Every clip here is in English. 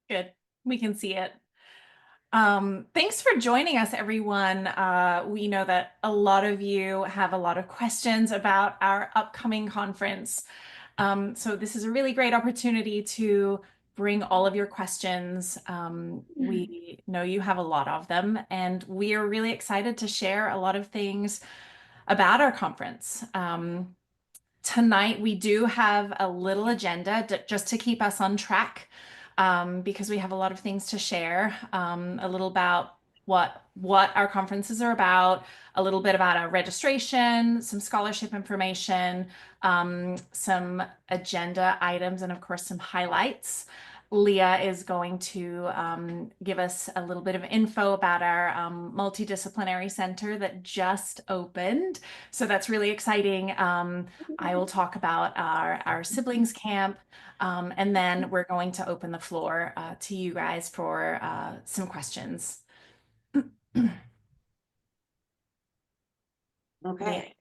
Good. We can see it. Thanks for joining us, everyone. We know that a lot of you have a lot of questions about our upcoming conference. So this is a really great opportunity to bring all of your questions. We know you have a lot of them, and we are really excited to share a lot of things about our conference. Tonight, we do have a little agenda just to keep us on track because we have a lot of things to share, a little about what our conferences are about, a little bit about our registration, some scholarship information, some agenda items, and of course, some highlights. Leah is going to give us a little bit of info about our multidisciplinary center that just opened. So that's really exciting. I will talk about our siblings camp, and then we're going to open the floor to you guys for some questions. Okay.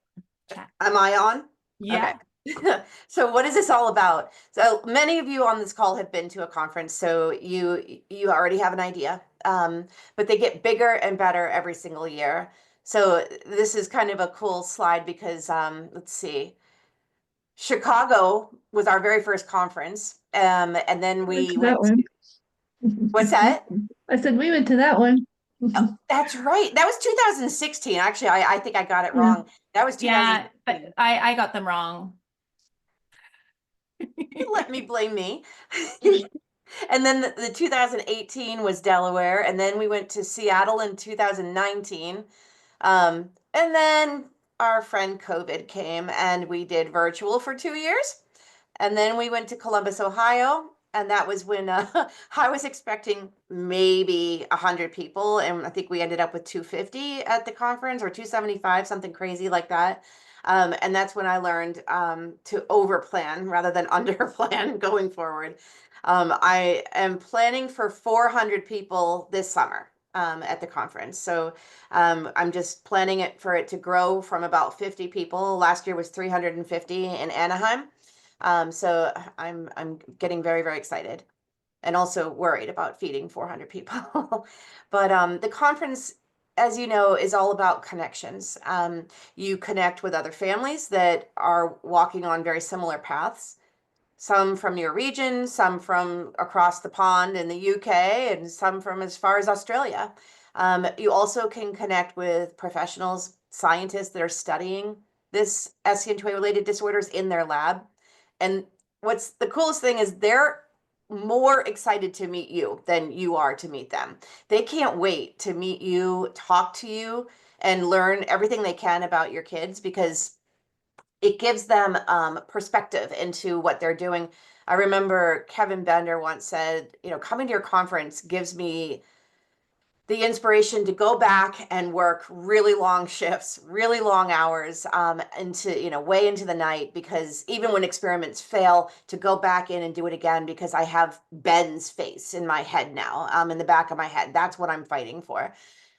Chat. Am I on? Yeah. Okay. So what is this all about? So many of you on this call have been to a conference, so you already have an idea. But they get bigger and better every single year. So this is kind of a cool slide because let's see. Chicago was our very first conference. And then We went we to went that one. what's that? I said we went to that one. Oh, that's right. That was 2016. Actually, I think I got it Yeah. wrong. That was Yeah, 2016. but I got them wrong. Let me blame me. And then the 2018 was Delaware, and then we went to Seattle in 2019. And then our friend COVID came and we did virtual for 2 years. And then we went to Columbus, Ohio, and that was when I was expecting maybe 100 people, and I think we ended up with 250 at the conference or 275, something crazy like that. And that's when I learned to over plan rather than under plan going forward. I am planning for 400 people this summer at the conference. So I'm just planning it for it to grow from about 50 people. Last year was 350 in Anaheim. So I'm getting very, very excited and also worried about feeding 400 people. But the conference, as you know, is all about connections. You connect with other families that are walking on very similar paths, some from your region, some from across the pond in the UK, and some from as far as Australia. You also can connect with professionals, scientists that are studying this SCN2A related disorders in their lab. And what's the coolest thing is they're more excited to meet you than you are to meet them. They can't wait to meet you, talk to you, and learn everything they can about your kids because it gives them perspective into what they're doing. I remember Kevin Bender once said, coming to your conference gives me the inspiration to go back and work really long shifts, really long hours, into, way into the night, because even when experiments fail, to go back in and do it again because I have Ben's face in my head now, in the back of my head. That's what I'm fighting for.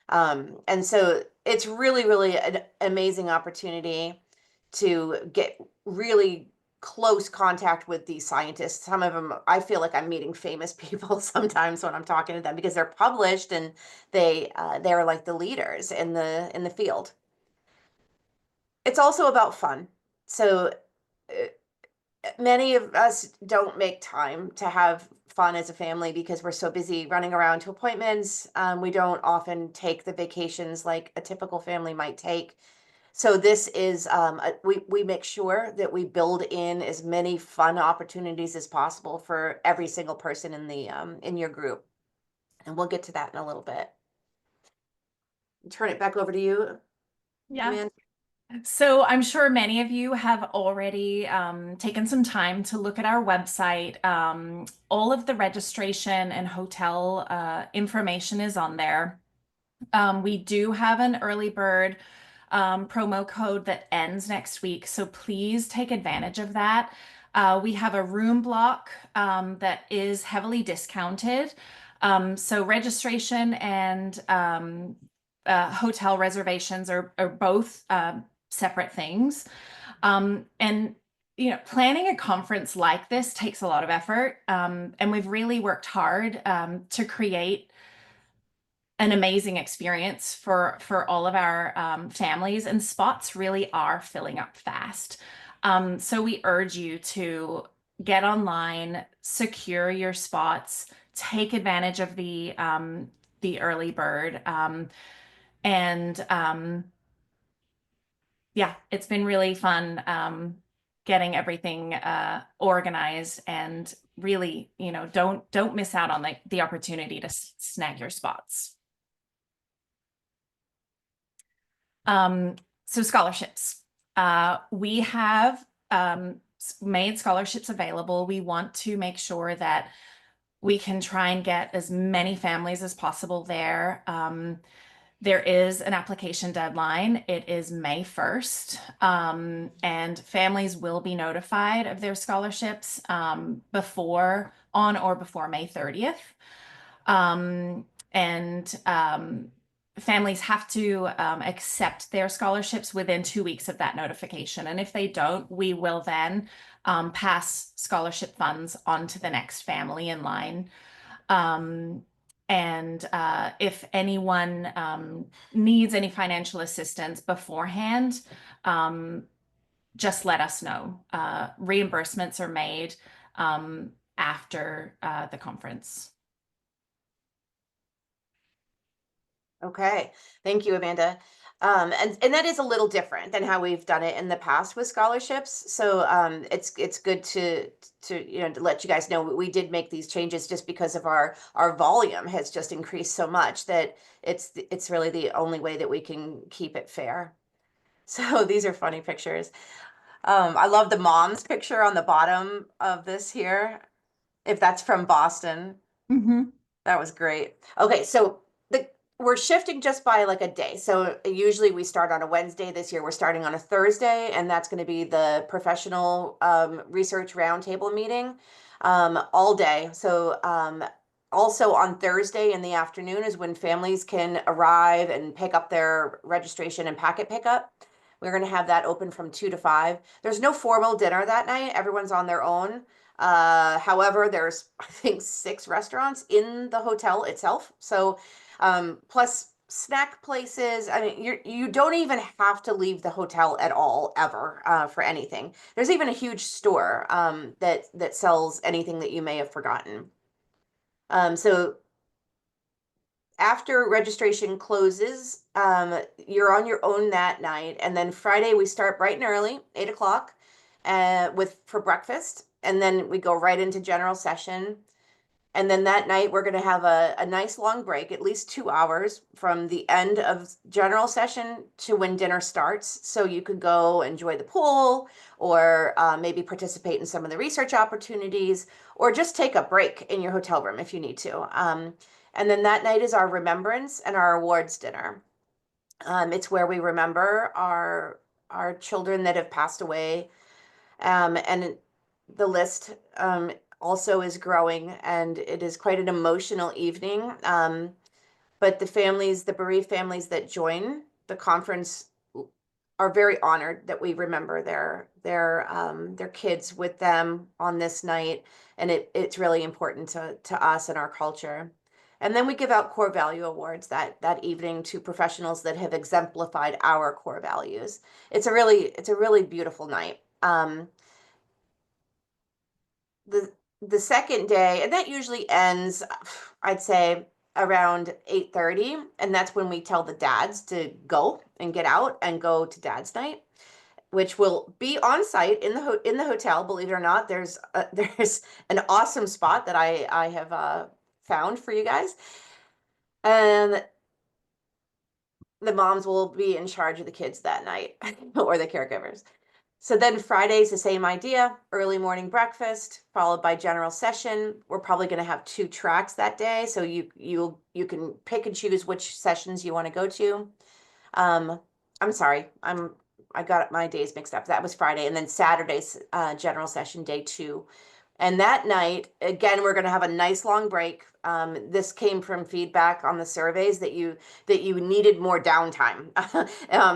And so it's really, really an amazing opportunity to get really close contact with these scientists. Some of them, I feel like I'm meeting famous people sometimes when I'm talking to them because they're published and they're like the leaders in the field. It's also about fun. So many of us don't make time to have fun as a family because we're so busy running around to appointments. We don't often take the vacations like a typical family might take. So this is we make sure that we build in as many fun opportunities as possible for every single person in the in your group, and we'll get to that in a little bit. Turn it back over to you, Yeah. Amanda. So I'm sure many of you have already taken some time to look at our website. All of the registration and hotel information is on there. We do have an early bird promo code that ends next week, so please take advantage of that. We have a room block that is heavily discounted. So registration and hotel reservations are both separate things. And planning a conference like this takes a lot of effort, and we've really worked hard to create an amazing experience for all of our families, and spots really are filling up fast. So we urge you to get online, secure your spots, take advantage of the early bird, and yeah, it's been really fun getting everything organized, and really, don't miss out on the opportunity to snag your spots. So scholarships. We have made scholarships available. We want to make sure that we can try and get as many families as possible there. There is an application deadline. It is May 1st, and families will be notified of their scholarships on or before May 30th. And families have to accept their scholarships within 2 weeks of that notification. And if they don't, we will then pass scholarship funds on to the next family in line. And if anyone needs any financial assistance beforehand, just let us know. Reimbursements are made after the conference. Okay, thank you, Amanda. And that is a little different than how we've done it in the past with scholarships. So it's good to to let you guys know we did make these changes just because of our volume has just increased so much that it's really the only way that we can keep it fair. So these are funny pictures. I love the mom's picture on the bottom of this here. If that's from Boston. Mm-hmm. That was great. Okay, so we're shifting just by like a day. So usually we start on a Wednesday. This year we're starting on a Thursday, and that's going to be the professional research roundtable meeting all day. So also on Thursday in the afternoon is when families can arrive and pick up their registration and packet pickup. We're going to have that open from 2 to 5. There's no formal dinner that night. Everyone's on their own. However, there's, I think, 6 restaurants in the hotel itself. So, plus snack places. I mean, you don't even have to leave the hotel at all, ever, for anything. There's even a huge store, that sells anything that you may have forgotten. So after registration closes, you're on your own that night. And then Friday we start bright and early, 8 o'clock, for breakfast. And then we go right into general session. And then that night we're going to have a nice long break, at least 2 hours from the end of general session to when dinner starts. So you could go enjoy the pool, or maybe participate in some of the research opportunities, or just take a break in your hotel room if you need to. And then that night is our remembrance and our awards dinner. It's where we remember our children that have passed away, and the list also is growing, and it is quite an emotional evening. But the bereaved families that join the conference are very honored that we remember their kids with them on this night, and it's really important to us and our culture. And then we give out core value awards that evening to professionals that have exemplified our core values. It's a really beautiful night. The second day, and that usually ends, I'd say, around 8:30, and that's when we tell the dads to go and get out and go to dad's night, which will be on site in the hotel. Believe it or not, there's there's an awesome spot that I have found for you guys, and the moms will be in charge of the kids that night or the caregivers. So then Friday's the same idea, early morning breakfast, followed by general session. We're probably going to have 2 tracks that day, so you can pick and choose which sessions you want to go to. I'm sorry, I got my days mixed up. That was Friday, and then Saturday's general session day 2. And that night, again, we're going to have a nice long break This came from feedback on the surveys that you needed more downtime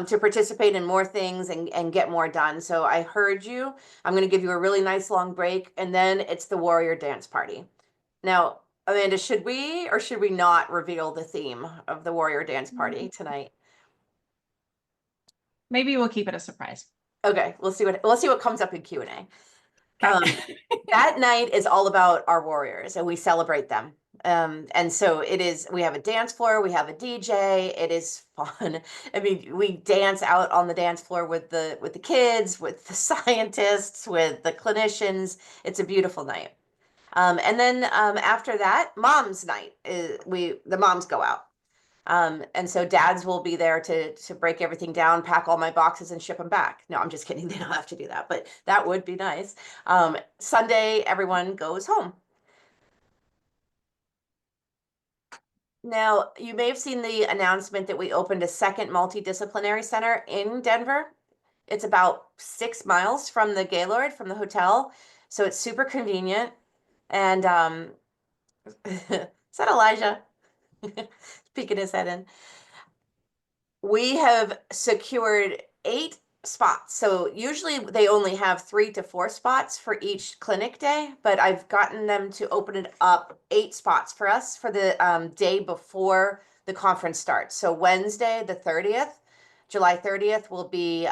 to participate in more things and get more done. So I heard you. I'm going to give you a really nice long break, and then it's the warrior dance party. Now, Amanda, should we or should we not reveal the theme of the warrior dance party tonight? Maybe we'll keep it a surprise. Okay, we'll see what comes up in Q&A. Okay. That night is all about our warriors, and we celebrate them. And so it is, we have a dance floor, we have a DJ. It is fun. I mean, we dance out on the dance floor with the kids, with the scientists, with the clinicians. It's a beautiful night. And then after that, mom's night is the moms go out. And so dads will be there to break everything down, pack all my boxes and ship them back. No, I'm just kidding. They don't have to do that, but that would be nice. Sunday, everyone goes home. Now, you may have seen the announcement that we opened a second multidisciplinary center in Denver. It's about 6 miles from the Gaylord, from the hotel. So it's super convenient. And is that Elijah? Peeking his head in. We have secured 8 spots. So usually they only have 3 to 4 spots for each clinic day, but I've gotten them to open it up 8 spots for us for the day before the conference starts. So Wednesday, the 30th, July 30th will be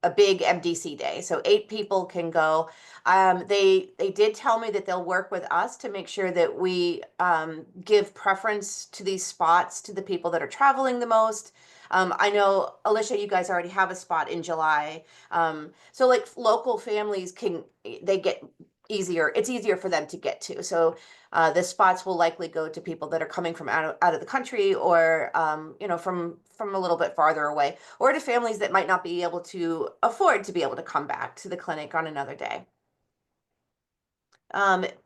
a big MDC day. So 8 people can go. They did tell me that they'll work with us to make sure that we give preference to these spots to the people that are traveling the most. I know, Alicia, you guys already have a spot in July. So like local families they get easier. It's easier for them to get to. So the spots will likely go to people that are coming from out of the country, or from a little bit farther away, or to families that might not be able to afford to be able to come back to the clinic on another day.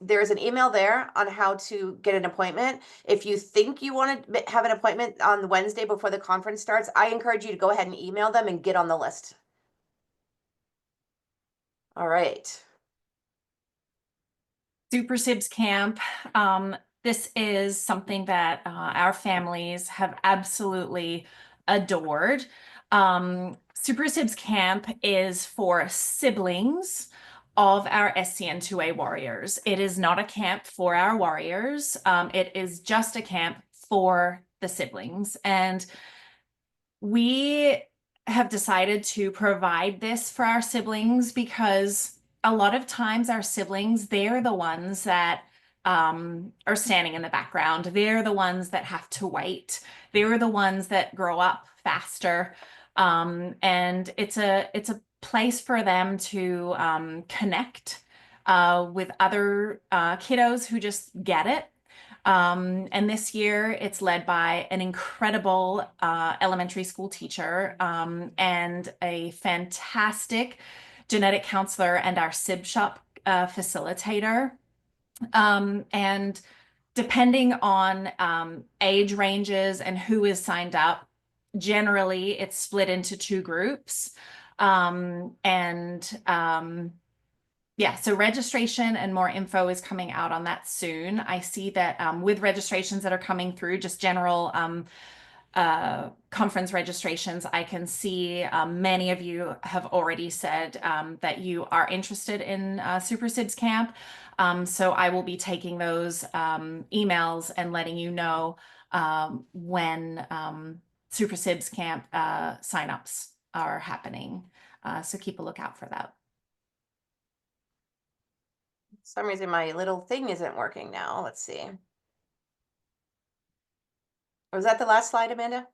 There's an email there on how to get an appointment. If you think you want to have an appointment on the Wednesday before the conference starts, I encourage you to go ahead and email them and get on the list. All right. Super Sibs Camp. This is something that our families have absolutely adored. Super Sibs Camp is for siblings of our SCN2A warriors. It is not a camp for our warriors. It is just a camp for the siblings. And we have decided to provide this for our siblings because a lot of times our siblings, they're the ones that are standing in the background. They're the ones that have to wait. They're the ones that grow up faster. And it's a place for them to connect with other kiddos who just get it. And this year it's led by an incredible elementary school teacher and a fantastic genetic counselor and our SIB shop facilitator. And depending on age ranges and who is signed up, generally it's split into 2 groups. Yeah, so registration and more info is coming out on that soon. I see that with registrations that are coming through, just general conference registrations, I can see many of you have already said that you are interested in Super Sibs Camp. So I will be taking those emails and letting you know when Super Sibs Camp signups are happening. So keep a lookout for that. For some reason my little thing isn't working now. Let's see. Was that the last slide, Amanda?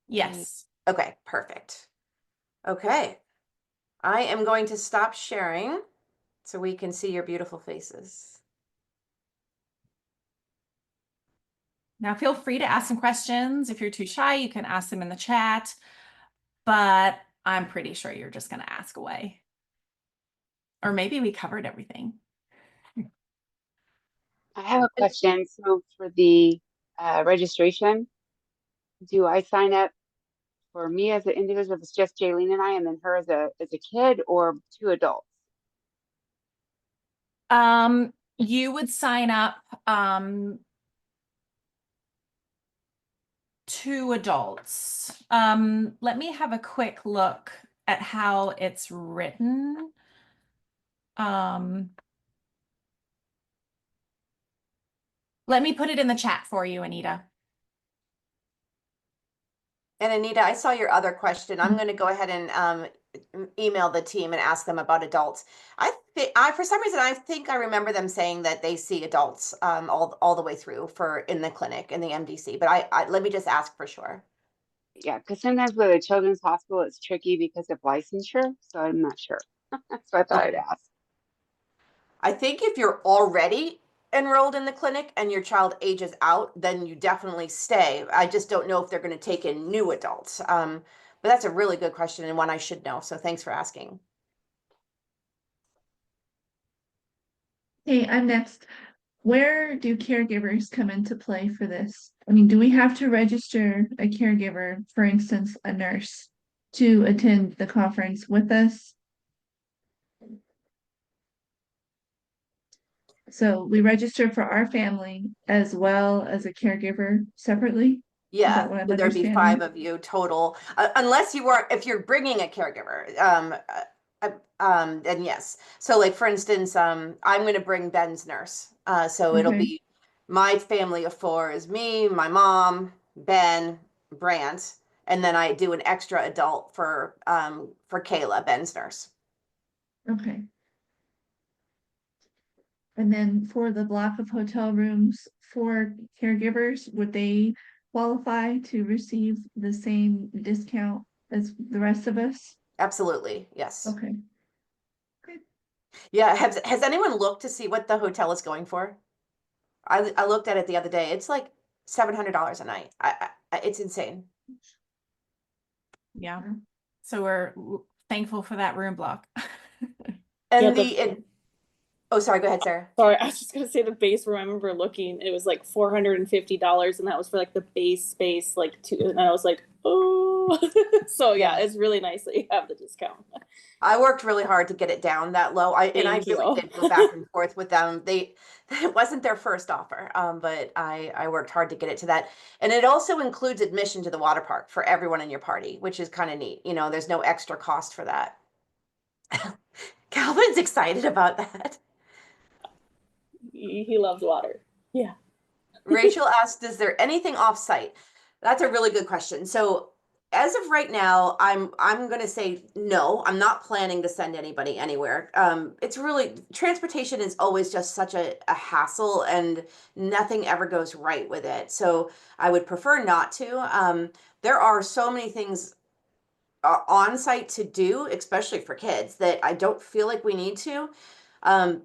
Yes. Okay, perfect. Okay. I am going to stop sharing so we can see your beautiful faces. Now feel free to ask some questions. If you're too shy, you can ask them in the chat, but I'm pretty sure you're just going to ask away. Or maybe we covered everything. I have a question. So for the registration, do I sign up for me as an individual, if it's just Jaylene and I, and then her as a kid, or 2 adults? You would sign up 2 adults. Let me have a quick look at how it's written. Let me put it in the chat for you, Anita. And Anita, I saw your other question. I'm going to go ahead and email the team and ask them about adults. I for some reason I think I remember them saying that they see adults all the way through for in the clinic in the MDC. But I let me just ask for sure. Yeah, because sometimes with a children's hospital, it's tricky because of licensure, so I'm not sure. So I thought I'd Okay. ask. I think if you're already enrolled in the clinic and your child ages out, then you definitely stay. I just don't know if they're going to take in new adults. But that's a really good question and one I should know. So thanks for asking. Hey, I'm next. Where do caregivers come into play for this? I mean, do we have to register a caregiver, for instance, a nurse, to attend the conference with us? So we register for our family as well as a caregiver separately? Is Yeah, that what I'm so there'd be 5 understanding? of you total, unless you are, if you're bringing a caregiver, then yes. So like, for instance, I'm going to bring Ben's nurse. So it'll Okay, be my family of 4 is me, my mom, Ben, Brant, and then I do an extra adult for Kayla, Ben's nurse. okay. And then for the block of hotel rooms for caregivers, would they qualify to receive the same discount as the rest of us? Absolutely, yes. Okay. Good. Yeah, has anyone looked to see what the hotel is going for? I looked at it the other day. It's like $700 a night. It's insane. Yeah. So we're thankful for that room block. Yeah, And oh, sorry, go ahead, Sarah. sorry, I was just gonna say the base room. I remember looking, it was like $450, and that was for like the base space, like two. And I was like, oh, so yeah, Yeah. it's really nice that you have the discount. I worked really hard to get it down that low. I Thank really you. did go back and forth with them. It wasn't their first offer, but I worked hard to get it to that. And it also includes admission to the water park for everyone in your party, which is kind of neat. You know, there's no extra cost for that. Calvin's excited about that. He loves water. Yeah. Rachel asked, is there anything off-site? That's a really good question. So as of right now, I'm going to say no. I'm not planning to send anybody anywhere. It's really transportation is always just such a hassle, and nothing ever goes right with it. So I would prefer not to. There are so many things on site to do, especially for kids, that I don't feel like we need to. Um,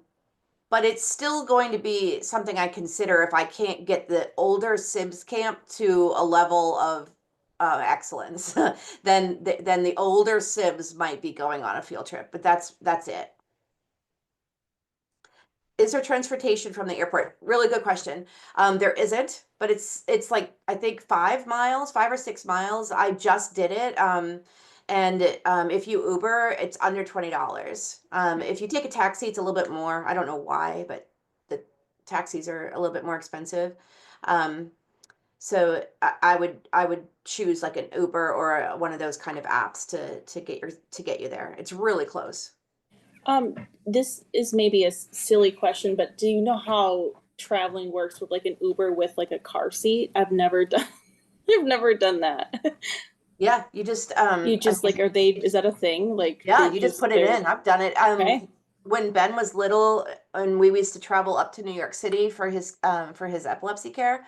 but it's still going to be something I consider if I can't get the older Sibs camp to a level of excellence. Then the older Sibs might be going on a field trip, but that's it. Is there transportation from the airport? Really good question. There isn't, but it's like I think 5 miles, 5 or 6 miles. I just did it. And if you Uber, it's under $20. If you take a taxi, it's a little bit more. I don't know why, but the taxis are a little bit more expensive. Um, so I would choose like an Uber or one of those kind of apps to get you there. It's really close. This is maybe a silly question, but do you know how traveling works with like an Uber with like a car seat? I've never done I've never done that. Yeah, you just You I just mean, like, is that a thing? Like yeah, they you just just put it they're in. I've done it. okay. When Ben was little and we used to travel up to New York City for his epilepsy care,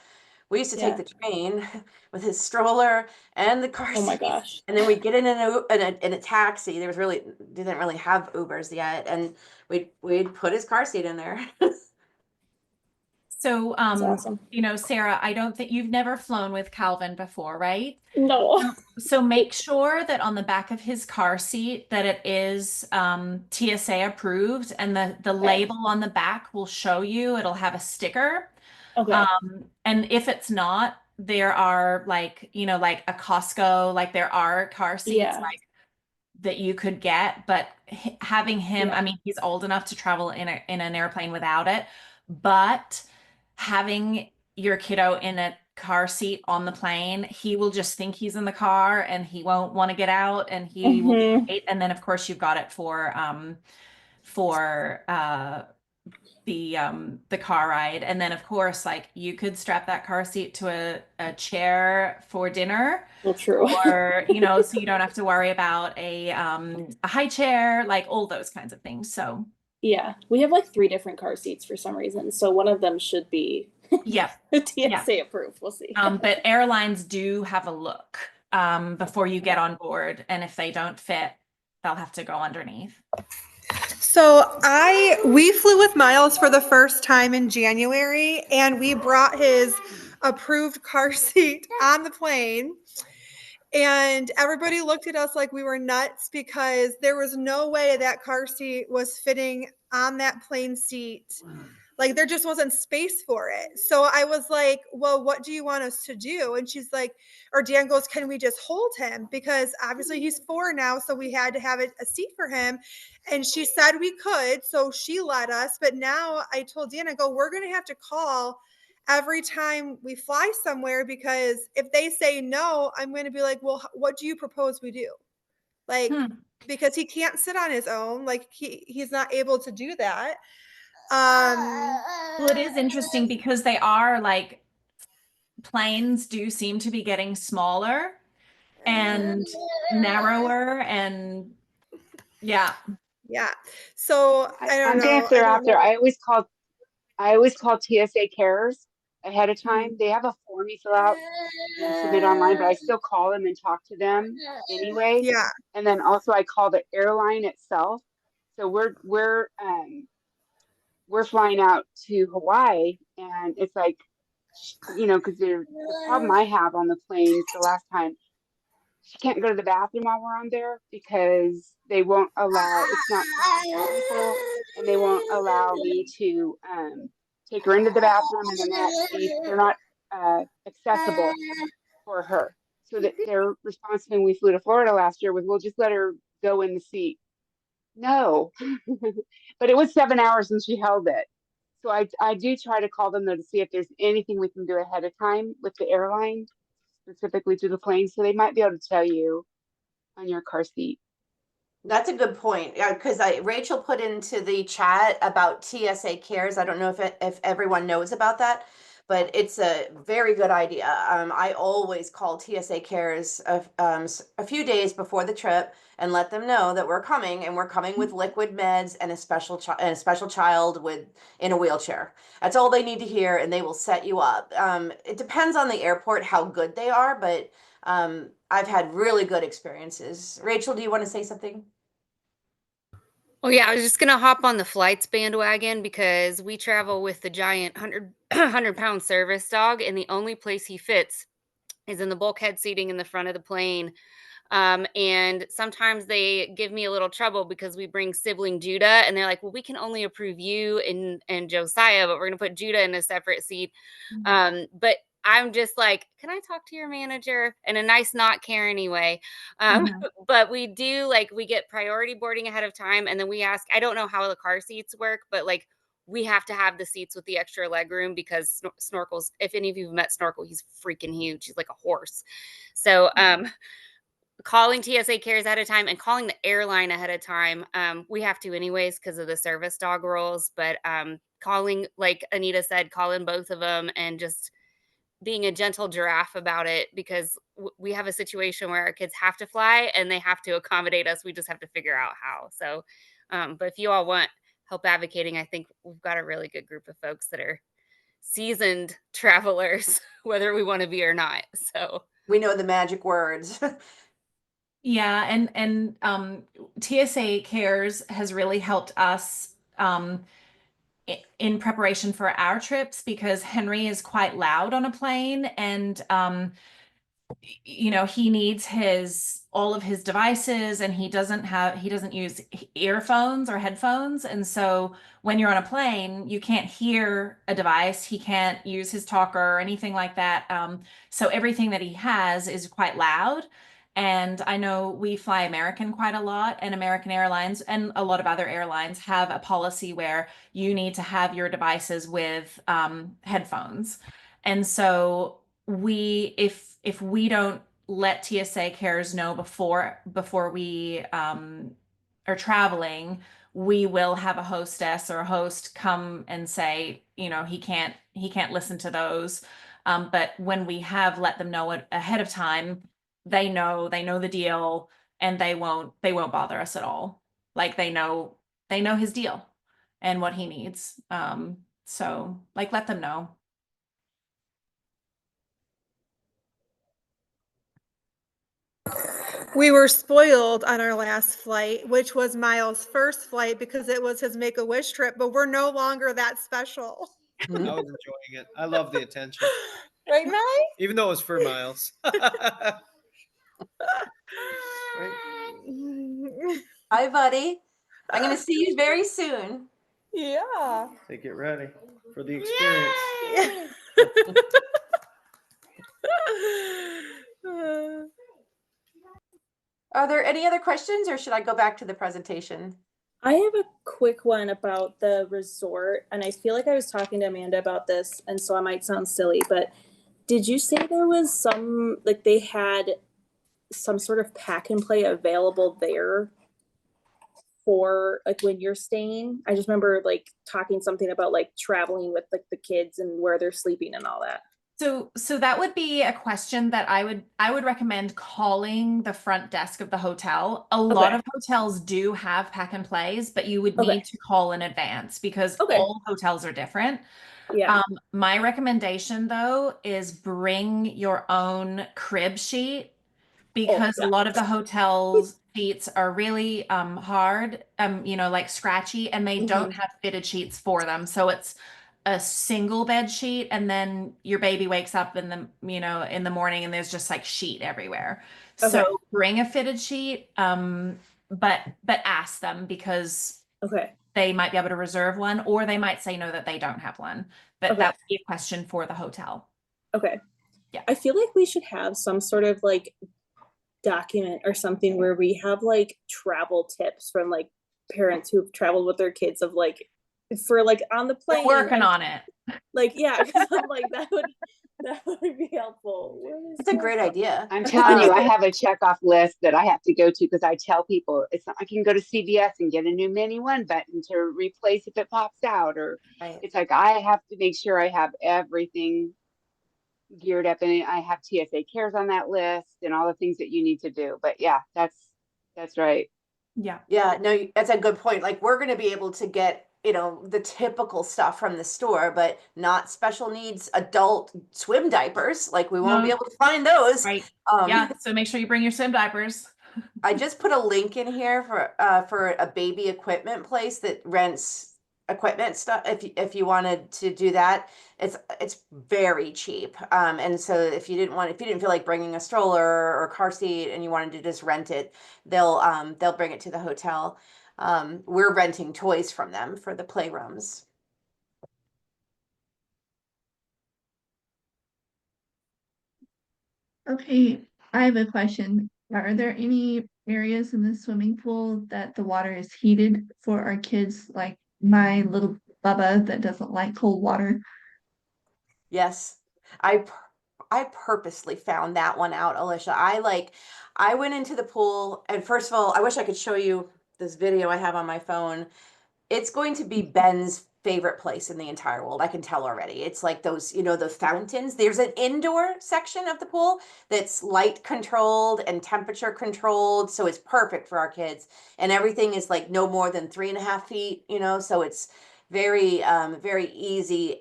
we used to take Yeah. the train with his stroller and the car Oh my seats, gosh. and then we'd get in a taxi. There was really didn't really have Ubers yet, and we'd put his car seat in there. So, That's awesome. Sarah, I don't think you've never flown with Calvin before, right? No. So make sure that on the back of his car seat that it is TSA approved, and the Okay. label on the back will show you. It'll have a sticker. Okay. And if it's not, there are like a Costco, like there are car seats Yeah. like that you could get, but having him, I Yeah. mean, he's old enough to travel in an airplane without it, but having your kiddo in a car seat on the plane, he will just think he's in the car and he won't want to get out and he will be Mhm. great. And then of course you've got it for the car ride. And then of course, like you could strap that car seat to a chair for dinner, Well, true. or so you don't have to worry about a high chair, like all those kinds of things. So Yeah, we have like 3 different car seats for some reason, so one of them should be yeah, yeah. TSA approved. We'll see. But airlines do have a look before you get on board, and if they don't fit, they'll have to go underneath. So we flew with Miles for the first time in January, and we brought his approved car seat on the plane. And everybody looked at us like we were nuts because there was no way that car seat was fitting on that plane seat. Like there just wasn't space for it. So I was like, well, what do you want us to do? And she's like, or Dan goes, can we just hold him? Because obviously he's 4 now. So we had to have a seat for him. And she said we could. So she let us. But now I told Dan, I go, we're going to have to call every time we fly somewhere, because if they say no, I'm going to be like, well, what do you propose we do? Like, because he can't sit on his own. Like he's not able to do that. Well, it is interesting because they are like planes do seem to be getting smaller and narrower, and yeah. Yeah. So I don't I'm gonna know. clear out there. I always call TSA Cares ahead of time. They have a form you fill out and submit online, but I still call them and talk to them anyway. Yeah. And then also I call the airline itself. So we're flying out to Hawaii, and it's like, because the problem I have on the planes the last time, she can't go to the bathroom while we're on there because they won't allow, it's not for small people, and they won't allow me to take her into the bathroom, and they're not accessible for her. So that their response when we flew to Florida last year was, we'll just let her go in the seat. No, but it was 7 hours and she held it. So I do try to call them though to see if there's anything we can do ahead of time with the airline, specifically to the plane. So they might be able to tell you on your car seat. That's a good point. Yeah, because Rachel put into the chat about TSA Cares. I don't know if everyone knows about that, but it's a very good idea. I always call TSA Cares a few days before the trip and let them know that we're coming, and we're coming with liquid meds and a special child in a wheelchair. That's all they need to hear, and they will set you up. It depends on the airport how good they are, but I've had really good experiences. Rachel, do you want to say something? Oh yeah, I was just gonna hop on the flights bandwagon because we travel with the giant 100 pound service dog, and the only place he fits is in the bulkhead seating in the front of the plane. And sometimes they give me a little trouble because we bring sibling Judah, and they're like, "Well, we can only approve you and Josiah, but we're gonna put Judah in a separate seat." But I'm just like, can I talk to your manager in a nice, not Karen way? But we do, like, we get priority boarding ahead of time, and then we ask. I don't know how the car seats work, but like we have to have the seats with the extra leg room because Snorkel's. If any of you have met Snorkel, he's freaking huge. He's like a horse. So calling TSA Cares ahead of time and calling the airline ahead of time. We have to anyways because of the service dog rules, but calling, like Anita said, calling both of them and just being a gentle giraffe about it, because we have a situation where our kids have to fly and they have to accommodate us. We just have to figure out how. So, but if you all want help advocating, I think we've got a really good group of folks that are seasoned travelers, whether we want to be or not. So We know the magic words. Yeah, and TSA Cares has really helped us in preparation for our trips, because Henry is quite loud on a plane, and he needs all of his devices, and he doesn't use earphones or headphones, and so when you're on a plane you can't hear a device, he can't use his talker or anything like that, so everything that he has is quite loud. And I know we fly American quite a lot, and American Airlines and a lot of other airlines have a policy where you need to have your devices with headphones. And so if we don't let TSA carriers know before we are traveling, we will have a hostess or a host come and say, he can't listen to those. But when we have let them know it ahead of time, they know the deal, and they won't bother us at all. Like they know his deal and what he needs. So like let them know. We were spoiled on our last flight, which was Miles' first flight because it was his Make-A-Wish trip, but we're no longer that special. I was enjoying it. I love the attention, Right, Miles? even though it was for Miles. Hi, buddy. I'm going to see you very soon. Yeah. They get ready for the experience. Are there any other questions, or should I go back to the presentation? I have a quick one about the resort, and I feel like I was talking to Amanda about this, and so I might sound silly, but did you say there was some, like they had some sort of pack and play available there for like when you're staying? I just remember like talking something about like traveling with like the kids and where they're sleeping and all that. So that would be a question that I would recommend calling the front desk of the hotel. A lot Okay. of hotels do have pack and plays, but you would Okay. need to call in advance because Okay. all hotels are different. Yeah. My recommendation though is bring your own crib sheet, because a yeah. lot of the hotels sheets are really hard, like scratchy, and they don't have fitted sheets for them. So it's a single bed sheet, and then your baby wakes up in the morning and there's just like sheet everywhere. Okay. So bring a fitted sheet, but ask them, because Okay. they might be able to reserve one, or they might say no, that they don't have one. But Okay. that would be a question for the hotel. Okay. Yeah. I feel like we should have some sort of like document or something where we have like travel tips from like parents who've traveled with their kids of like for like on the We're plane. working on it. Like, yeah, because I'm like that would be helpful. It's a great idea. I'm telling you, I have a checkoff list that I have to go to because I tell people it's not, I can go to CVS and get a new mini one button to replace if it pops out, or Right. it's like I have to make sure I have everything geared up, and I have TSA cares on that list and all the things that you need to do. But yeah, that's right. Yeah. Yeah, no, that's a good point. Like we're going to be able to get, the typical stuff from the store, but not special needs adult swim diapers. Like we won't be No. able to find those. Right. Yeah. So make sure you bring your swim diapers. I just put a link in here for a baby equipment place that rents equipment stuff. If you wanted to do that, it's very cheap. And so if you didn't feel like bringing a stroller or car seat and you wanted to just rent it, they'll bring it to the hotel. We're renting toys from them for the playrooms. Okay, I have a question. Are there any areas in the swimming pool that the water is heated for our kids, like my little Bubba that doesn't like cold water? Yes. I purposely found that one out, Alicia. I went into the pool, and first of all, I wish I could show you this video I have on my phone. It's going to be Ben's favorite place in the entire world. I can tell already. It's like those, the fountains. There's an indoor section of the pool that's light controlled and temperature controlled. So it's perfect for our kids. And everything is like no more than 3.5 feet, so it's very, very easy,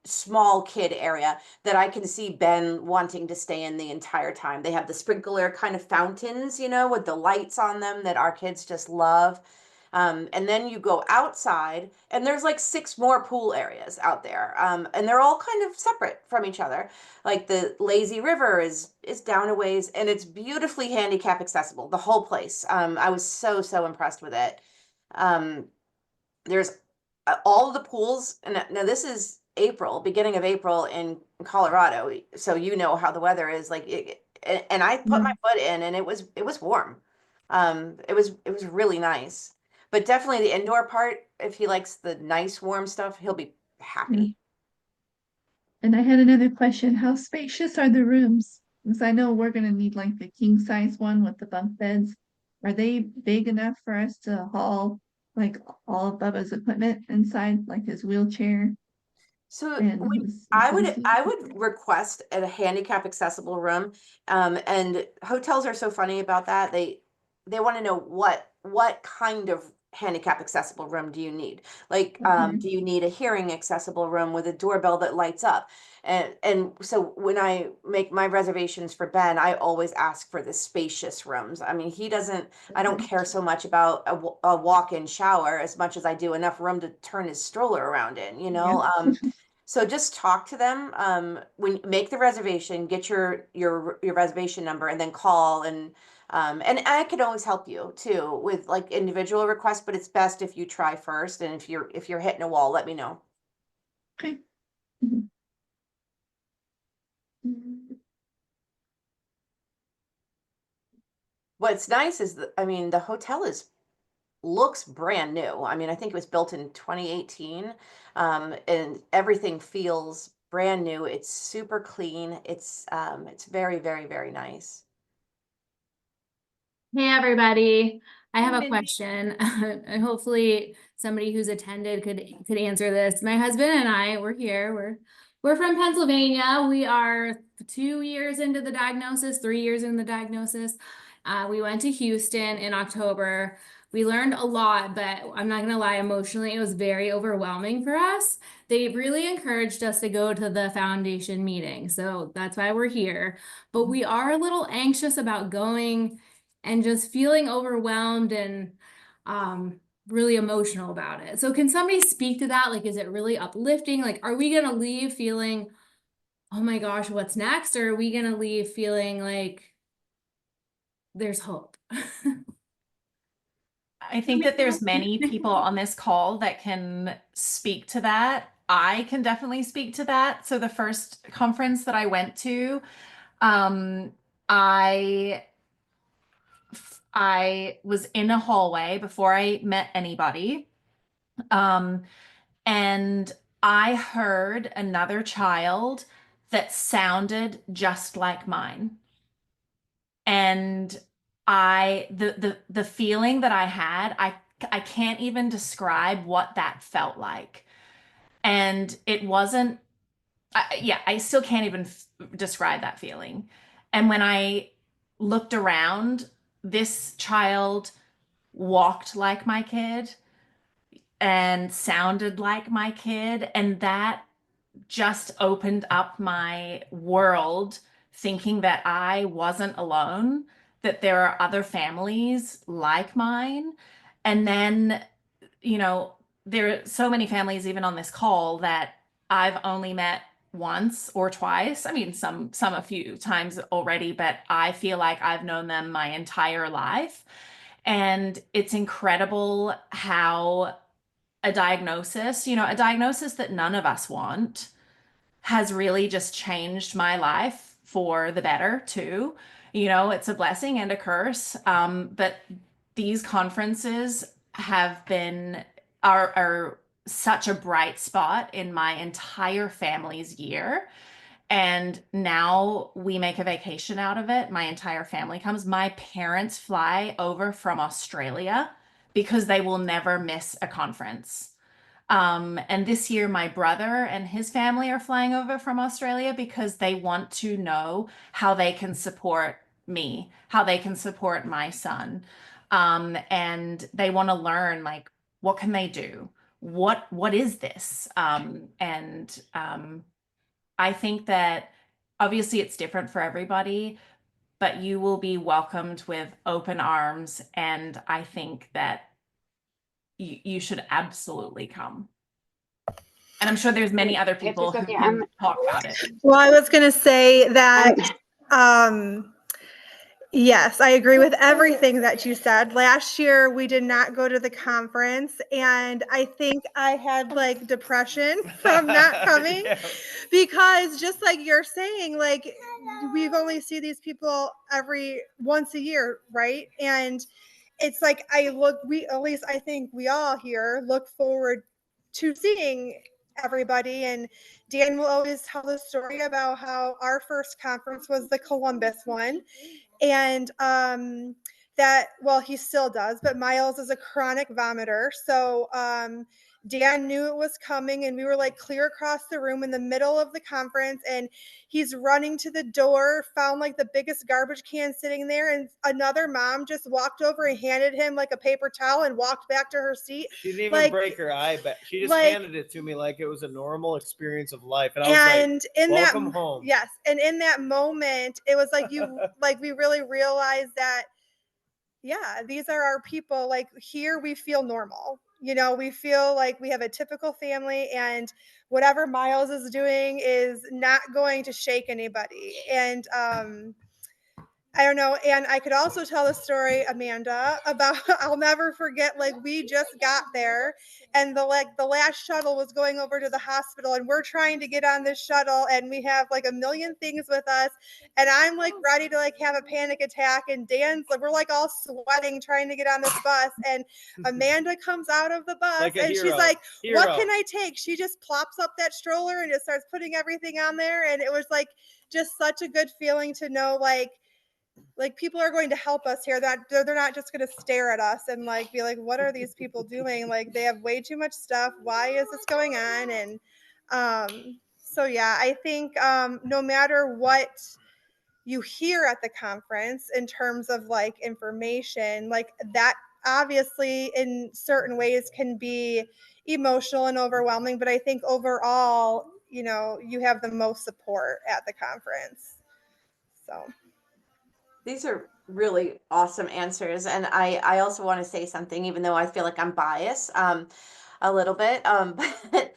small kid area that I can see Ben wanting to stay in the entire time. They have the sprinkler kind of fountains, with the lights on them that our kids just love. And then you go outside, and there's like 6 more pool areas out there, and they're all kind of separate from each other. Like the lazy river is down a ways, and it's beautifully handicap accessible. The whole place. I was so impressed with it. There's all of the pools, and now this is beginning of April in Colorado, so how the weather is. Like and I put my foot in, and it was warm. It was really nice. But definitely the indoor part, if he likes the nice warm stuff, he'll be happy. And I had another question. How spacious are the rooms? Because I know we're gonna need like the king size one with the bunk beds. Are they big enough for us to haul like all of Bubba's equipment inside, like his wheelchair So and his I would utility? I would request a handicap accessible room. And hotels are so funny about that. They want to know what kind of handicap accessible room do you need? Like, Okay. do you need a hearing accessible room with a doorbell that lights up? And so when I make my reservations for Ben, I always ask for the spacious rooms. I mean, I don't Okay. care so much about a walk-in shower as much as I do enough room to turn his stroller around in, you Yeah. know? So just talk to them, when make the reservation, get your reservation number, and then call, and I could always help you too with like individual requests, but it's best if you try first, and if you're hitting a wall, let me know. Okay. Mhm. Mhm. What's nice is that, I mean, the hotel is looks brand new. I mean, I think it was built in 2018, and everything feels brand new. It's super clean. It's very, very, very nice. Hey everybody, I Hey, have a Mindy. question. And hopefully somebody who's attended could answer this. My husband and I, we're here. We're from Pennsylvania. We are 2 years into the diagnosis, 3 years in the diagnosis. We went to Houston in October. We learned a lot, but I'm not gonna lie, emotionally, it was very overwhelming for us. They really encouraged us to go to the foundation meeting, so that's why we're here. But we are a little anxious about going and just feeling overwhelmed and really emotional about it. So can somebody speak to that? Like, is it really uplifting? Like, are we gonna leave feeling, oh my gosh, what's next? Or are we gonna leave feeling like there's hope? I think that there's many people on this call that can speak to that. I can definitely speak to that. So the first conference that I went to, um, I I was in a hallway before I met anybody. Um, and I heard another child that sounded just like mine. And the feeling that I had, I can't even describe what that felt like. And it wasn't, yeah, I still can't even describe that feeling. And when I looked around, this child walked like my kid and sounded like my kid, and that just opened up my world, thinking that I wasn't alone, that there are other families like mine. And then, you know, there are so many families even on this call that I've only met once or twice. I mean, some a few times already, but I feel like I've known them my entire life. And it's incredible how a diagnosis that none of us want, has really just changed my life for the better too. It's a blessing and a curse. But these conferences have been are such a bright spot in my entire family's year. And now we make a vacation out of it. My entire family comes. My parents fly over from Australia because they will never miss a conference. And this year, my brother and his family are flying over from Australia because they want to know how they can support me, how they can support my son. And they want to learn, like, what can they do? What is this? And I think that obviously it's different for everybody, but you will be welcomed with open arms. And I think that you should absolutely come. And I'm sure there's many Wait, other if people it's who okay, can talk about it. Well, I was going to say that, I'm Yes, I agree with everything that you said. Last year, we did not go to the conference, and I think I had like depression from not coming Yeah. because just like you're saying, like we've only see these people every once a year, right? And it's like we at least I think we all here look forward to seeing everybody. And Dan will always tell the story about how our first conference was the Columbus one, and that well he still does, but Miles is a chronic vomiter, so Dan knew it was coming, and we were like clear across the room in the middle of the conference, and he's running to the door, found like the biggest garbage can sitting there, and another mom just walked over and handed him like a paper towel and walked back to her seat. She didn't even Like- break her eye, but she just like- handed it to me like it was a normal experience of life, and I was like, "Welcome home." Yes, and in that moment, it was like like we really realized that, yeah, these are our people. Like here, we feel normal. You know, we feel like we have a typical family, and whatever Miles is doing is not going to shake anybody. And I don't know. And I could also tell the story, Amanda, about I'll never forget, like we just got there and the last shuttle was going over to the hospital, and we're trying to get on this shuttle, and we have like a million things with us, and I'm like ready to like have a panic attack, and Dan's like, we're like all sweating trying to get on this bus, and Amanda comes out of the bus Like a and hero. she's like, Hero. what can I take? She just plops up that stroller and just starts putting everything on there, and it was like just such a good feeling to know like people are going to help us here, that they're not just going to stare at us and like be like, what are these people doing? Like they have way too much stuff. Why is this going on? And so yeah, I think no matter what you hear at the conference in terms of like information, like that obviously in certain ways can be emotional and overwhelming, but I think overall, you know, you have the most support at the conference. So These are really awesome answers. And I also want to say something, even though I feel like I'm biased a little bit. But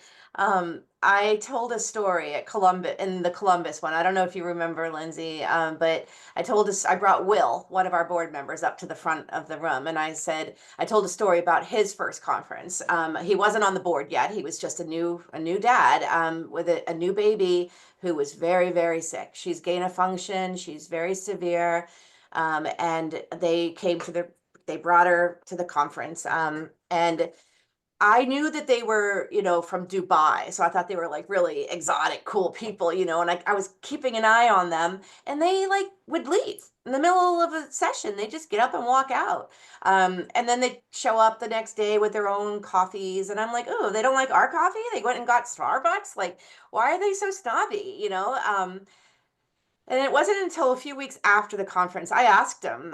I told a story at Columbus, in the Columbus one. I don't know if you remember, Lindsay, but I brought Will, one of our board members, up to the front of the room. And I told a story about his first conference. He wasn't on the board yet. He was just a new dad with a new baby who was very, very sick. She's gain of function. She's very severe. And they brought her to the conference. And I knew that they were, from Dubai. So I thought they were like really exotic, cool people, and I was keeping an eye on them, and they like would leave in the middle of a session. They just get up and walk out. And then they show up the next day with their own coffees. And I'm like, oh, they don't like our coffee? They went and got Starbucks? Like, why are they so snobby? And it wasn't until a few weeks after the conference, I asked him,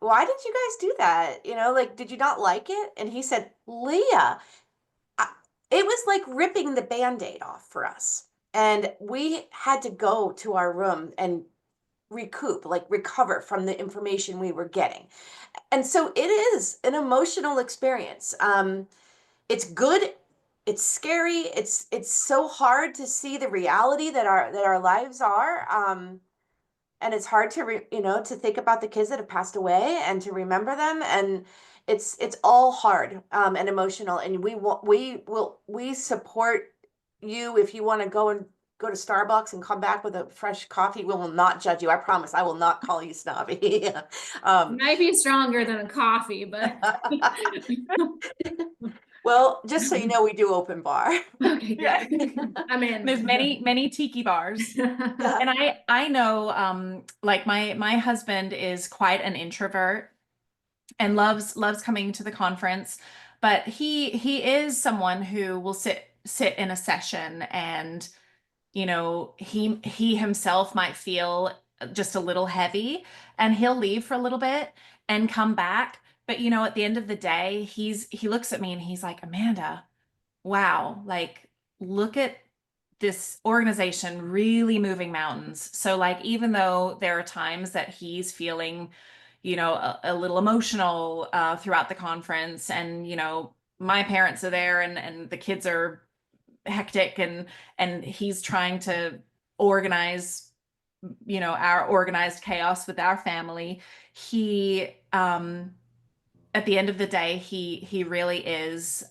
why did you guys do that? Like, did you not like it? And he said, Leah, it was like ripping the Band-Aid off for us. And we had to go to our room and recover from the information we were getting. And so it is an emotional experience. It's good. It's scary. It's so hard to see the reality that our lives are. And it's hard to to think about the kids that have passed away and to remember them, and it's all hard and emotional, and we support you if you want to go to Starbucks and come back with a fresh coffee. We will not judge you. I promise. I will not call you snobby. Might be stronger than a coffee, but Well, just so you know, we do open bar. okay, good. I'm in. There's many tiki bars. And I know like my husband is quite an introvert and loves coming to the conference, but he is someone who will sit in a session, and he himself might feel just a little heavy, and he'll leave for a little bit and come back. But at the end of the day, he looks at me and he's like, Amanda, wow, like look at this organization really moving mountains. So like, even though there are times that he's feeling, a little emotional throughout the conference, and, my parents are there, and the kids are hectic, and he's trying to organize our organized chaos with our family, he, at the end of the day, he really is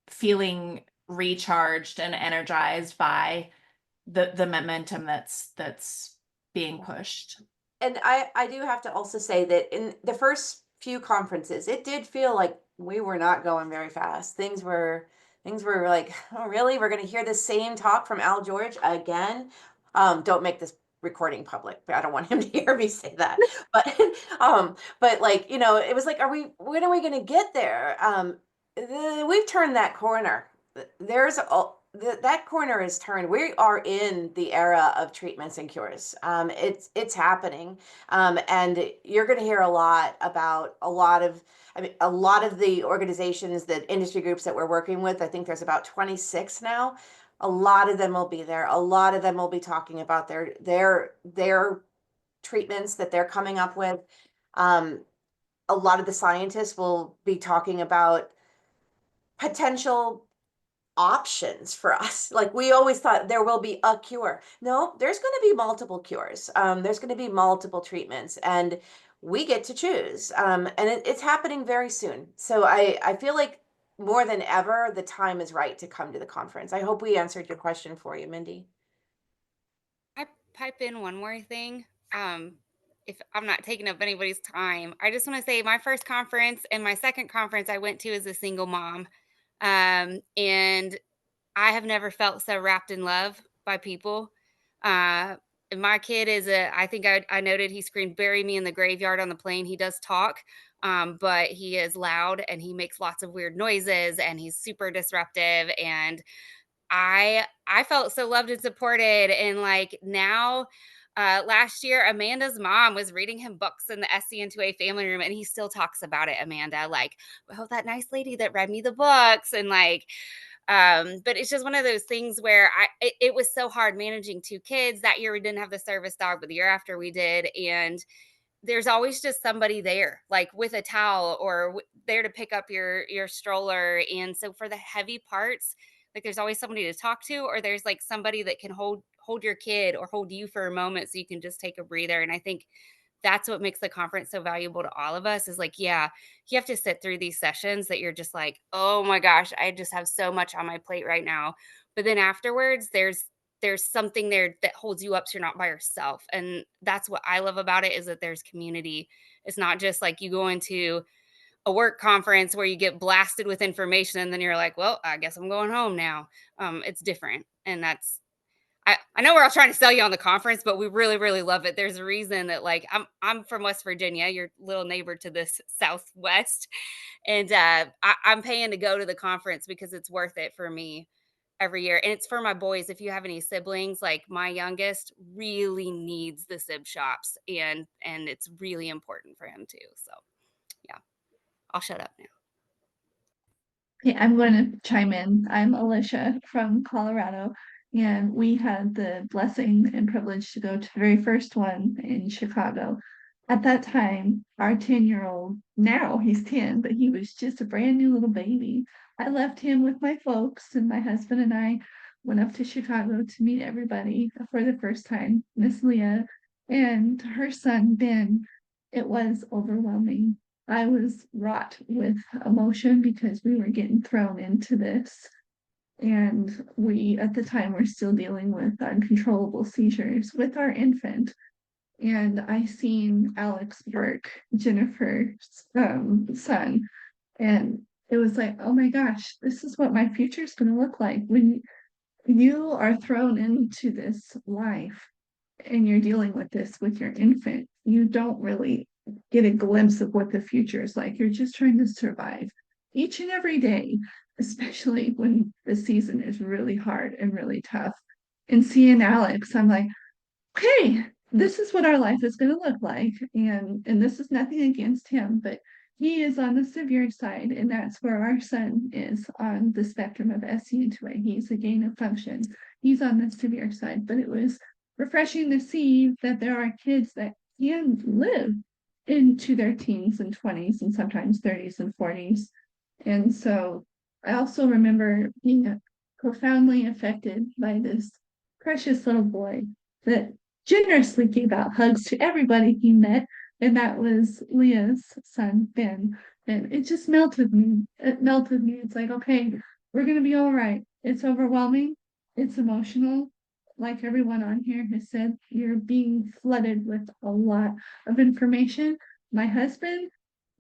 feeling recharged and energized by the momentum that's being pushed. And I do have to also say that in the first few conferences, it did feel like we were not going very fast. Things were like, oh really? We're gonna hear the same talk from Al George again. Don't make this recording public, but I don't want him to hear me say that. But like, it was like, when are we gonna get there? We've turned that corner. That corner is turned. We are in the era of treatments and cures. It's happening, and you're going to hear a lot about a lot of the organizations, the industry groups that we're working with. I think there's about 26 now. A lot of them will be there. A lot of them will be talking about their treatments that they're coming up with. A lot of the scientists will be talking about potential options for us. Like we always thought there will be a cure. No, there's going to be multiple cures. There's going to be multiple treatments, and we get to choose. And it's happening very soon. So I feel like more than ever, the time is right to come to the conference. I hope we answered your question for you, Mindy. I pipe in one more thing. If I'm not taking up anybody's time, I just want to say my first conference and my second conference I went to as a single mom. And I have never felt so wrapped in love by people. And my kid I think I noted he screamed, "Bury me in the graveyard" on the plane. He does talk, but he is loud and he makes lots of weird noises and he's super disruptive. And I felt so loved and supported. And like now, last year, Amanda's mom was reading him books in the SCN2A family room, and he still talks about it, Amanda, like, oh, that nice lady that read me the books. And like, but it's just one of those things where it was so hard managing two kids. That year we didn't have the service dog, but the year after we did. And there's always just somebody there, like with a towel or there to pick up your stroller. And so for the heavy parts, like there's always somebody to talk to, or there's like somebody that can hold your kid or hold you for a moment so you can just take a breather. And I think that's what makes the conference so valuable to all of us is like, yeah, you have to sit through these sessions that you're just like, oh my gosh, I just have so much on my plate right now. But then afterwards, there's something there that holds you up so you're not by yourself. And that's what I love about it is that there's community. It's not just like you go into a work conference where you get blasted with information and then you're like, well, I guess I'm going home now. It's different. And I know we're all trying to sell you on the conference, but we really, really love it. There's a reason that like I'm from West Virginia, your little neighbor to this Southwest. And I'm paying to go to the conference because it's worth it for me every year. And it's for my boys. If you have any siblings, like my youngest really needs the sib shops and it's really important for him too. So yeah, I'll shut up now. Okay, I'm going to chime in. I'm Alicia from Colorado, and we had the blessing and privilege to go to the very first one in Chicago. At that time, our 10-year-old, now he's 10, but he was just a brand new little baby. I left him with my folks, and my husband and I went up to Chicago to meet everybody for the first time, Miss Leah and her son, Ben. It was overwhelming. I was wrought with emotion because we were getting thrown into this. And we, at the time, were still dealing with uncontrollable seizures with our infant. And I seen Alex Burke, Jennifer's son, and it was like, oh my gosh, this is what my future is going to look like when you are thrown into this life and you're dealing with this with your infant. You don't really get a glimpse of what the future is like. You're just trying to survive each and every day, especially when the season is really hard and really tough. And seeing Alex, I'm like, okay, this is what our life is going to look like. And this is nothing against him, but he is on the severe side, and that's where our son is on the spectrum of SCN2A. He's a gain of function. He's on the severe side, but it was refreshing to see that there are kids that can live into their teens and 20s and sometimes 30s and 40s. And so I also remember being profoundly affected by this precious little boy that generously gave out hugs to everybody he met. And that was Leah's son, Ben. And it just melted me. It melted me. It's like, okay, we're going to be all right. It's overwhelming. It's emotional. Like everyone on here has said, you're being flooded with a lot of information. My husband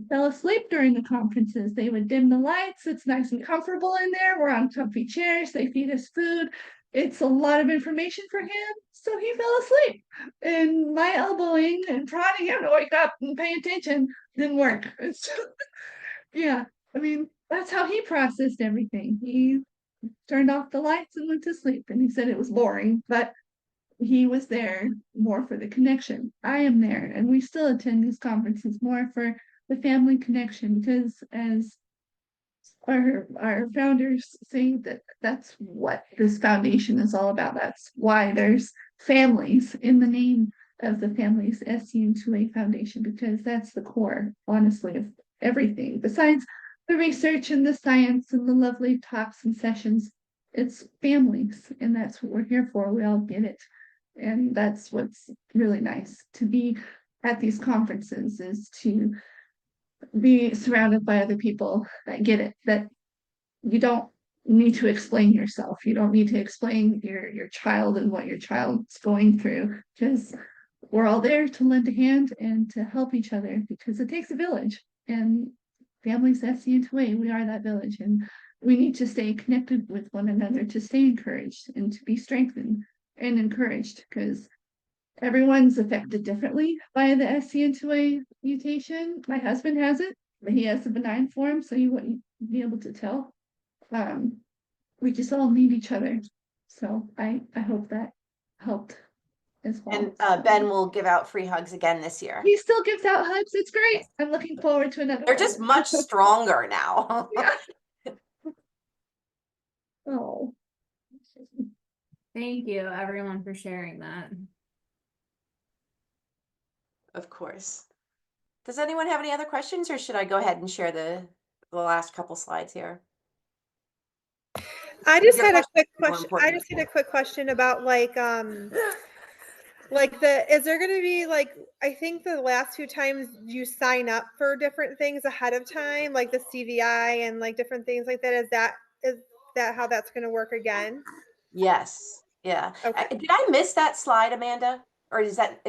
fell asleep during the conferences. They would dim the lights. It's nice and comfortable in there. We're on comfy chairs. They feed us food. It's a lot of information for him. So he fell asleep. And my elbowing and prodding him to wake up and pay attention didn't work. Yeah, I mean, that's how he processed everything. He turned off the lights and went to sleep. And he said it was boring, but he was there more for the connection. I am there, and we still attend these conferences more for the family connection because, as our founders say, that's what this foundation is all about. That's why there's families in the name of the Families SCN2A Foundation, because that's the core, honestly, of everything. Besides the research and the science and the lovely talks and sessions, it's families, and that's what we're here for. We all get it. And that's what's really nice to be at these conferences, is to be surrounded by other people that get it, that you don't need to explain yourself. You don't need to explain your child and what your child's going through, because we're all there to lend a hand and to help each other, because it takes a village. And Families SCN2A, we are that village, and we need to stay connected with one another to stay encouraged and to be strengthened and encouraged, because everyone's affected differently by the SCN2A mutation. My husband has it, but he has the benign form, so you wouldn't be able to tell. We just all need each other. So I hope that helped as well. And Ben will give out free hugs again this year. He still gives out hugs. It's great. I'm looking forward to another They're one. just much stronger now. Yeah. Oh. Thank you, everyone, for sharing that. Of course. Does anyone have any other questions, or should I go ahead and share the last couple slides here? I just Your had a quick more question. I important. just had a quick question about like is there going to be like, I think the last two times you sign up for different things ahead of time, like the CVI and like different things like that. Is that how that's going to work again? Yes. Yeah. Okay. Did I miss that slide, Amanda? Or is that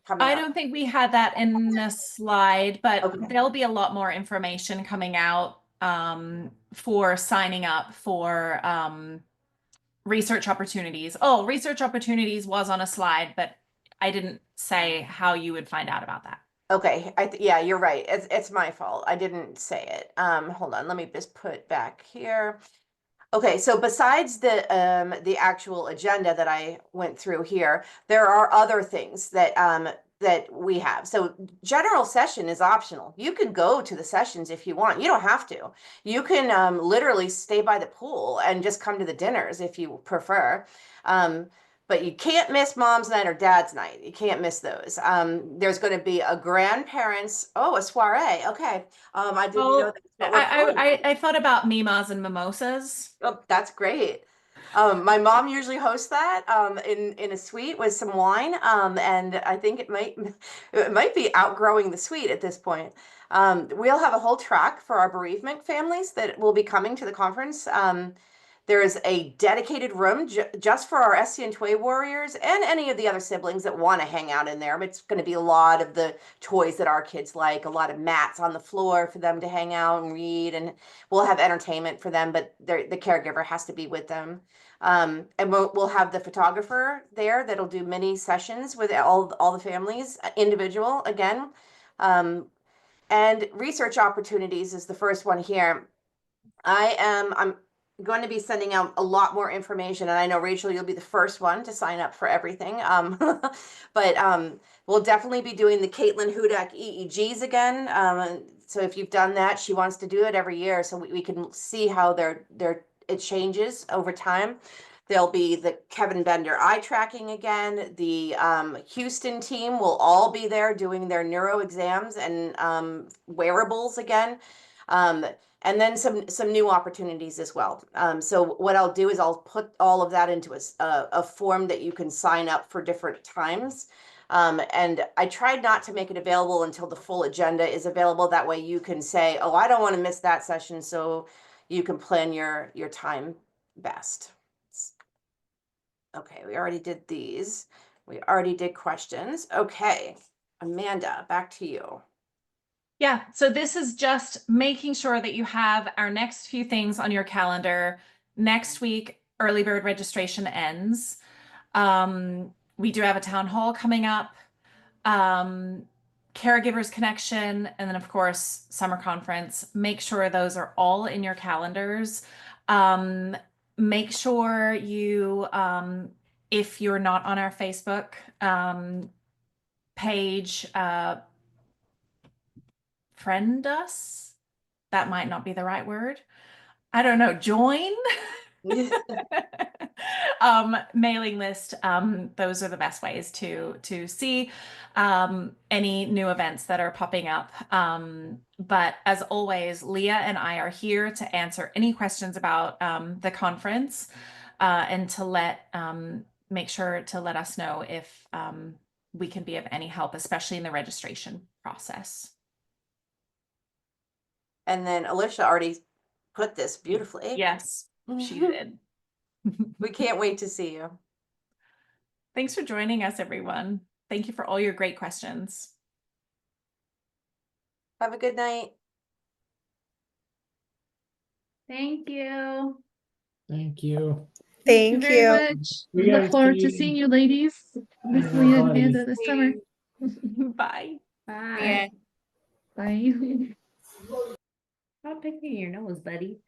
coming I up? don't think we had that in the slide, but Okay. there'll be a lot more information coming out for signing up for research opportunities. Oh, research opportunities was on a slide, but I didn't say how you would find out about that. Okay. Yeah, you're right. It's my fault. I didn't say it. Hold on. Let me just put back here. Okay, so besides the actual agenda that I went through here, there are other things that that we have. So general session is optional. You can go to the sessions if you want. You don't have to. You can literally stay by the pool and just come to the dinners if you prefer. But you can't miss mom's night or dad's night. You can't miss those. There's going to be a grandparents, a soiree. Okay. I didn't know that's what we're calling it. I thought about mimas and mimosas. Oh, that's great. My mom usually hosts that in a suite with some wine, and I think it might be outgrowing the suite at this point. We'll have a whole track for our bereavement families that will be coming to the conference. There is a dedicated room just for our SCN2A warriors and any of the other siblings that want to hang out in there. It's going to be a lot of the toys that our kids like, a lot of mats on the floor for them to hang out and read, and we'll have entertainment for them, but the caregiver has to be with them. And we'll have the photographer there that'll do mini sessions with all the families, individual again. And research opportunities is the first one here. I'm going to be sending out a lot more information, and I know Rachel, you'll be the first one to sign up for everything. But we'll definitely be doing the Caitlin Hudak EEGs again. So if you've done that, she wants to do it every year, so we can see how it changes over time. There'll be the Kevin Bender eye tracking again. The Houston team will all be there doing their neuro exams and wearables again. and then some new opportunities as well. So what I'll do is I'll put all of that into a form that you can sign up for different times. And I tried not to make it available until the full agenda is available. That way you can say, oh, I don't want to miss that session. So you can plan your time best. Okay, we already did these. We already did questions. Okay, Amanda, back to you. Yeah, so this is just making sure that you have our next few things on your calendar. Next week, early bird registration ends. We do have a town hall coming up, caregivers connection, and then of course, summer conference. Make sure those are all in your calendars. Make sure you, if you're not on our Facebook page, friend us. That might not be the right word. I don't know. Join. Mailing list. Those are the best ways to see any new events that are popping up. But as always, Leah and I are here to answer any questions about the conference and to make sure to let us know if we can be of any help, especially in the registration process. And then Alicia already put this beautifully. Yes, she did. We can't wait to see you. Thanks for joining us, everyone. Thank you for all your great questions. Have a good night. Thank you. Thank you. Thank you Thank very you. much. We We look gotta forward to see- seeing you ladies, Miss Yeah, Leah and buddy. Amanda this summer. Bye. Bye. Yeah. Bye. Stop picking your nose, buddy.